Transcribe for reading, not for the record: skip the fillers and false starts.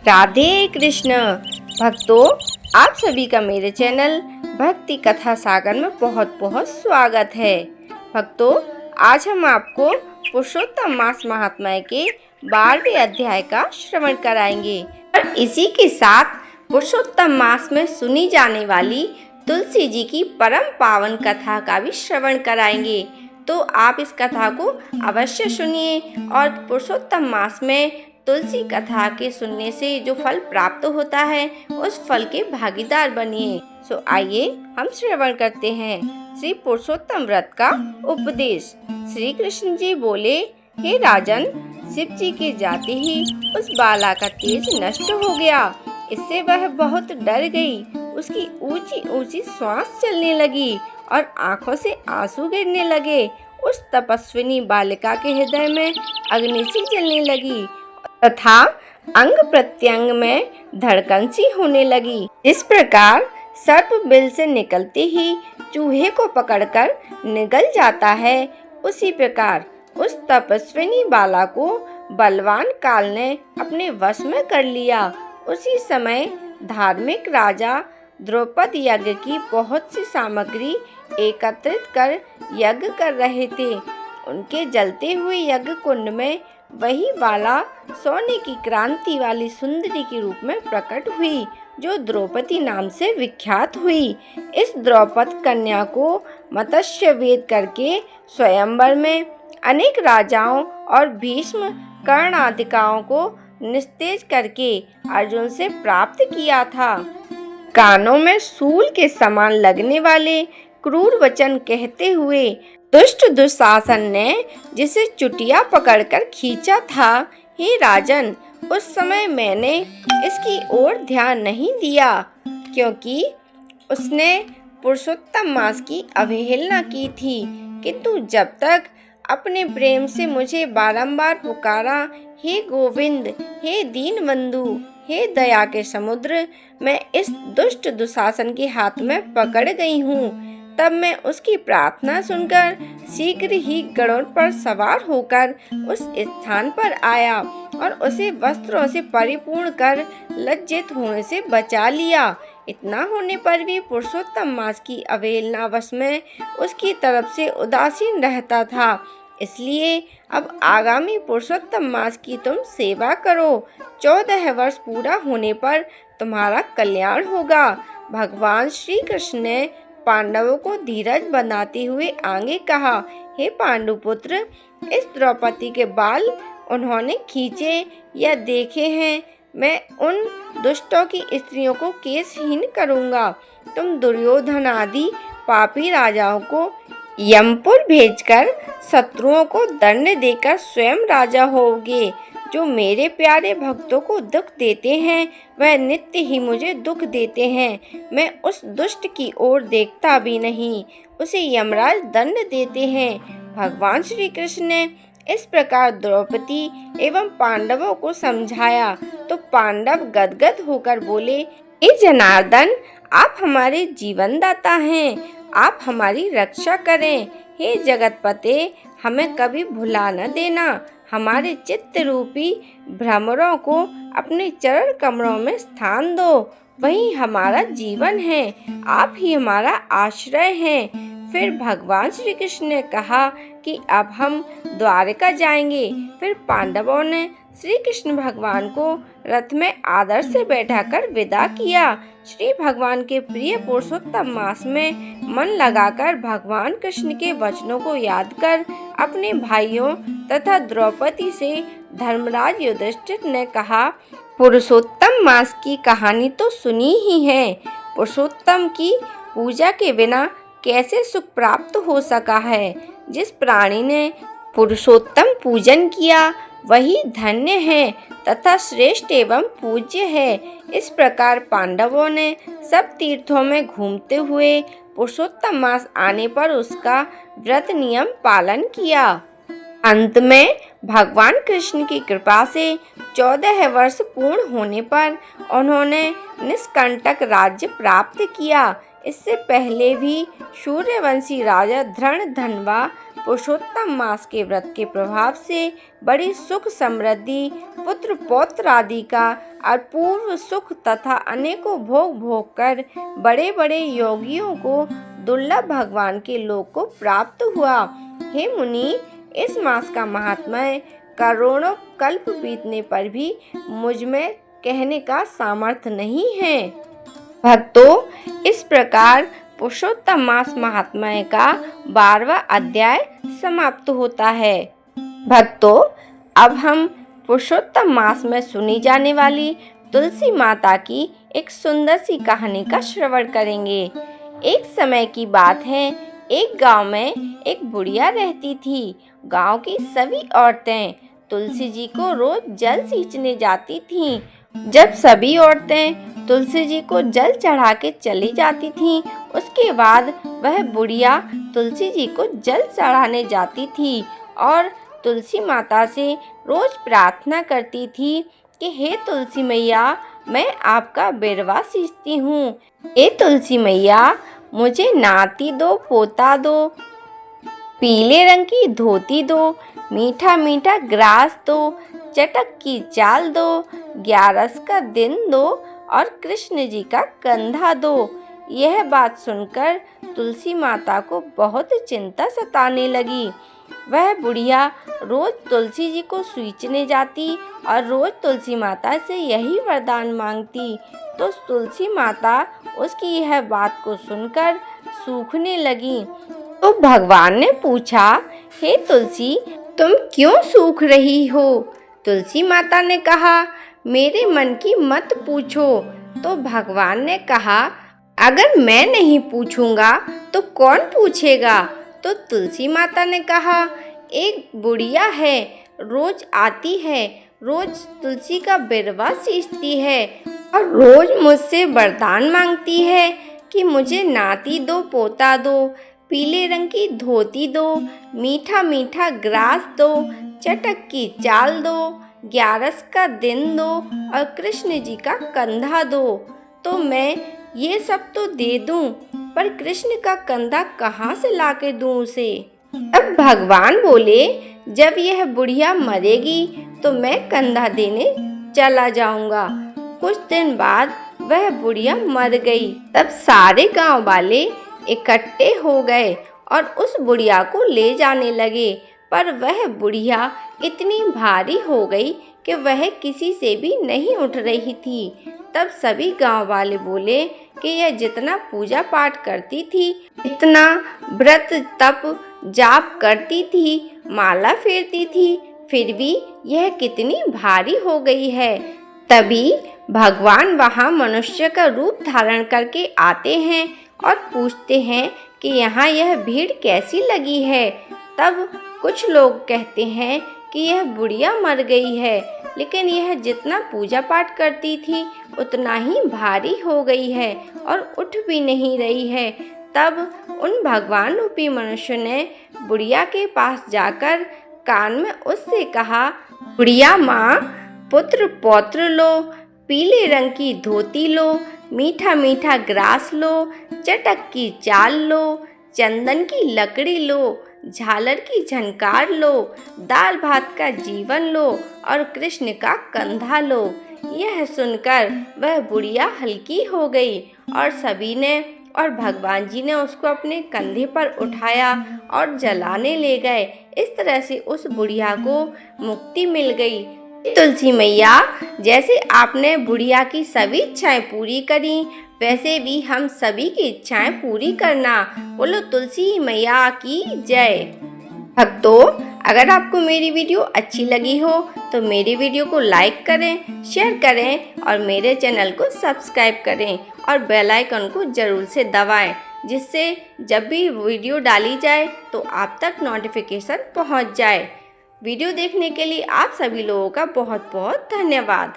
राधे कृष्ण भक्तों, आप सभी का मेरे चैनल भक्ति कथा सागर में बहुत बहुत स्वागत है। भक्तों, आज हम आपको पुरुषोत्तम मास महात्म्य के 12वें अध्याय का श्रवण कराएंगे और इसी के साथ पुरुषोत्तम मास में सुनी जाने वाली तुलसी जी की परम पावन कथा का भी श्रवण कराएंगे। तो आप इस कथा को अवश्य सुनिए और पुरुषोत्तम मास में तुलसी कथा के सुनने से जो फल प्राप्त होता है उस फल के भागीदार बनिए। सो आइए हम श्रवण करते हैं श्री पुरुषोत्तम व्रत का उपदेश। श्री कृष्ण जी बोले, हे राजन, शिव जी के जाते ही उस बाला का तेज नष्ट हो गया। इससे वह बहुत डर गई। उसकी ऊंची ऊंची श्वास चलने लगी और आंखों से आंसू गिरने लगे। उस तपस्विनी बालिका के हृदय में अग्नि सी जलने लगी तथा अंग प्रत्यंग में धड़कन सी होने लगी। इस प्रकार सर्प बिल से निकलते ही चूहे को पकड़कर निगल जाता है, उसी प्रकार उस तपस्विनी बाला को बलवान काल ने अपने वश में कर लिया। उसी समय धार्मिक राजा द्रौपद यज्ञ की बहुत सी सामग्री एकत्रित कर यज्ञ कर रहे थे। उनके जलते हुए यज्ञ कुंड में वही बाला सोने की क्रांति वाली सुंदरी के रूप में प्रकट हुई, जो द्रौपदी नाम से विख्यात हुई। इस द्रौपद कन्या को मत्स्य वेद करके स्वयंवर में अनेक राजाओं और भीष्म कर्ण आदिकाओं को निस्तेज करके अर्जुन से प्राप्त किया था। कानों में सूल के समान लगने वाले क्रूर वचन कहते हुए दुष्ट दुशासन ने जिसे चुटिया पकड़कर खींचा था, हे राजन, उस समय मैंने इसकी ओर ध्यान नहीं दिया, क्योंकि उसने पुरुषोत्तम मास की अवहेलना की थी। किंतु जब तक अपने प्रेम से मुझे बारंबार पुकारा, हे गोविंद, हे दीनबंधु, हे दया के समुद्र, मैं इस दुष्ट दुशासन के हाथ में पकड़ गई हूँ। तब मैं उसकी प्रार्थना सुनकर शीघ्र ही गरुड़ पर सवार होकर उस स्थान पर आया और उसे वस्त्रों से परिपूर्ण कर लज्जित होने से बचा लिया। इतना होने पर भी पुरुषोत्तम मास की अवहेलना वश में उसकी तरफ से उदासीन रहता था। इसलिए अब आगामी पुरुषोत्तम मास की तुम सेवा करो। 14 वर्ष पूरा होने पर तुम्हारा कल्याण होगा। भगवान श्री कृष्ण ने पांडवों को धीरज बनाते हुए आगे कहा, हे पांडुपुत्र, इस द्रौपदी के बाल उन्होंने खींचे या देखे हैं। मैं उन दुष्टों की स्त्रियों को केशहीन करूंगा। तुम दुर्योधन आदि पापी राजाओं को यमपुर भेजकर शत्रुओं को दंड देकर स्वयं राजा होगे। जो मेरे प्यारे भक्तों को दुख देते हैं वह नित्य ही मुझे दुख देते हैं। मैं उस दुष्ट की ओर देखता भी नहीं, उसे यमराज दंड देते हैं। भगवान श्री कृष्ण ने इस प्रकार द्रौपदी एवं पांडवों को समझाया तो पांडव गदगद होकर बोले, हे जनार्दन, आप हमारे जीवनदाता हैं, आप हमारी रक्षा करें। हे जगतपते, हमें कभी भुला न देना। हमारे चित्त रूपी भ्रमरों को अपने चरण कमरों में स्थान दो। वही हमारा जीवन है, आप ही हमारा आश्रय हैं। फिर भगवान श्री कृष्ण ने कहा कि अब हम द्वारका जाएंगे। फिर पांडवों ने श्री कृष्ण भगवान को रथ में आदर से बैठाकर विदा किया। श्री भगवान के प्रिय पुरुषोत्तम मास में मन लगाकर भगवान कृष्ण के वचनों को याद कर अपने भाइयों तथा द्रौपदी से धर्मराज युधिष्ठिर ने कहा, पुरुषोत्तम मास की कहानी तो सुनी ही है। पुरुषोत्तम की पूजा के बिना कैसे सुख प्राप्त हो सका है। जिस प्राणी ने पुरुषोत्तम पूजन किया वही धन्य है तथा श्रेष्ठ एवं पूज्य है। इस प्रकार पांडवों ने सब तीर्थों में घूमते हुए पुरुषोत्तम मास आने पर उसका व्रत नियम पालन किया। अंत में भगवान कृष्ण की कृपा से 14 वर्ष पूर्ण होने पर उन्होंने निष्कंटक राज्य प्राप्त किया। इससे पहले भी सूर्यवंशी राजा धृण धनवा पुरुषोत्तम मास के व्रत के प्रभाव से बड़ी सुख समृद्धि, पुत्र पौत्र आदि का अपूर्व सुख तथा अनेकों भोग भोग कर बड़े बड़े योगियों को दुर्लभ भगवान के लोक को प्राप्त हुआ। हे मुनि, इस मास का महात्म्य करोड़ों कल्प बीतने पर भी मुझ में कहने का सामर्थ्य नहीं है। भक्तों, इस प्रकार पुरुषोत्तम मास महात्म्य का 12वां अध्याय समाप्त होता है। भक्तों, अब हम पुरुषोत्तम मास में सुनी जाने वाली तुलसी माता की एक सुंदर सी कहानी का श्रवण करेंगे। एक समय की बात है, एक गांव में एक बुढ़िया रहती थी। गांव की सभी औरतें तुलसी जी को रोज जल सींचने जाती थीं। जब सभी औरतें तुलसी जी को जल चढ़ा के चली जाती थीं, उसके बाद वह बुढ़िया तुलसी जी को जल चढ़ाने जाती थी और तुलसी माता से रोज प्रार्थना करती थी कि हे तुलसी मैया, मैं आपका बिरवा सींचती हूँ। हे तुलसी मैया, मुझे नाती दो, पोता दो, पीले रंग की धोती दो, मीठा मीठा ग्रास दो, चटक की चाल दो, 11 का दिन दो और कृष्ण जी का कंधा दो। यह बात सुनकर तुलसी माता को बहुत चिंता सताने लगी। वह बुढ़िया रोज तुलसी जी को सींचने जाती और रोज तुलसी माता से यही वरदान मांगती। तो तुलसी माता उसकी यह बात को सुनकर सूखने लगी। तो भगवान ने पूछा, हे तुलसी, तुम क्यों सूख रही हो? तुलसी माता ने कहा, मेरे मन की मत पूछो। तो भगवान ने कहा, अगर मैं नहीं पूछूंगा तो कौन पूछेगा? तो तुलसी माता ने कहा, एक बुढ़िया है, रोज आती है, रोज तुलसी का बिरवा सींचती है और रोज मुझसे वरदान मांगती है कि मुझे नाती दो, पोता दो, पीले रंग की धोती दो, मीठा मीठा ग्रास दो, चटक की चाल दो, 11 का दिन दो और कृष्ण जी का कंधा दो। तो मैं ये सब तो दे दूं, पर कृष्ण का कंधा कहाँ से लाके दूं उसे? अब भगवान बोले, जब यह बुढ़िया मरेगी तो मैं कंधा देने चला जाऊंगा। कुछ दिन बाद वह बुढ़िया मर गई। तब सारे गांव वाले इकट्ठे हो गए और उस बुढ़िया को ले जाने लगे, पर वह बुढ़िया इतनी भारी हो गई कि वह किसी से भी नहीं उठ रही थी। तब सभी गांव वाले बोले कि यह जितना पूजा पाठ करती थी, इतना व्रत तप जाप करती थी, माला फेरती थी, फिर भी यह कितनी भारी हो गई है। तभी भगवान वहाँ मनुष्य का रूप धारण करके आते हैं और पूछते हैं कि यहाँ यह भीड़ कैसी लगी है। तब कुछ लोग कहते हैं कि यह बुढ़िया मर गई है, लेकिन यह जितना पूजा पाठ करती थी उतना ही भारी हो गई है और उठ भी नहीं रही है। तब उन भगवान रूपी मनुष्य ने बुढ़िया के पास जाकर कान में उससे कहा, बुढ़िया माँ, पुत्र पौत्र लो, पीले रंग की धोती लो, मीठा मीठा ग्रास लो, चटक की चाल लो, चंदन की लकड़ी लो, झालर की झनकार लो, दाल भात का जीवन लो और कृष्ण का कंधा लो। यह सुनकर वह बुढ़िया हल्की हो गई और सभी ने और भगवान जी ने उसको अपने कंधे पर उठाया और जलाने ले गए। इस तरह से उस बुढ़िया को मुक्ति मिल गई। तुलसी मैया, जैसे आपने बुढ़िया की सभी इच्छाएं पूरी करी, वैसे भी हम सभी की इच्छाएं पूरी करना। बोलो तुलसी मैया की जय। भक्तों, अगर आपको मेरी वीडियो अच्छी लगी हो तो मेरी वीडियो को लाइक करें, शेयर करें और मेरे चैनल को सब्सक्राइब करें और बेल आइकन को ज़रूर से दबाएं, जिससे जब भी वीडियो डाली जाए तो आप तक नोटिफिकेशन पहुंच जाए। वीडियो देखने के लिए आप सभी लोगों का बहुत बहुत धन्यवाद।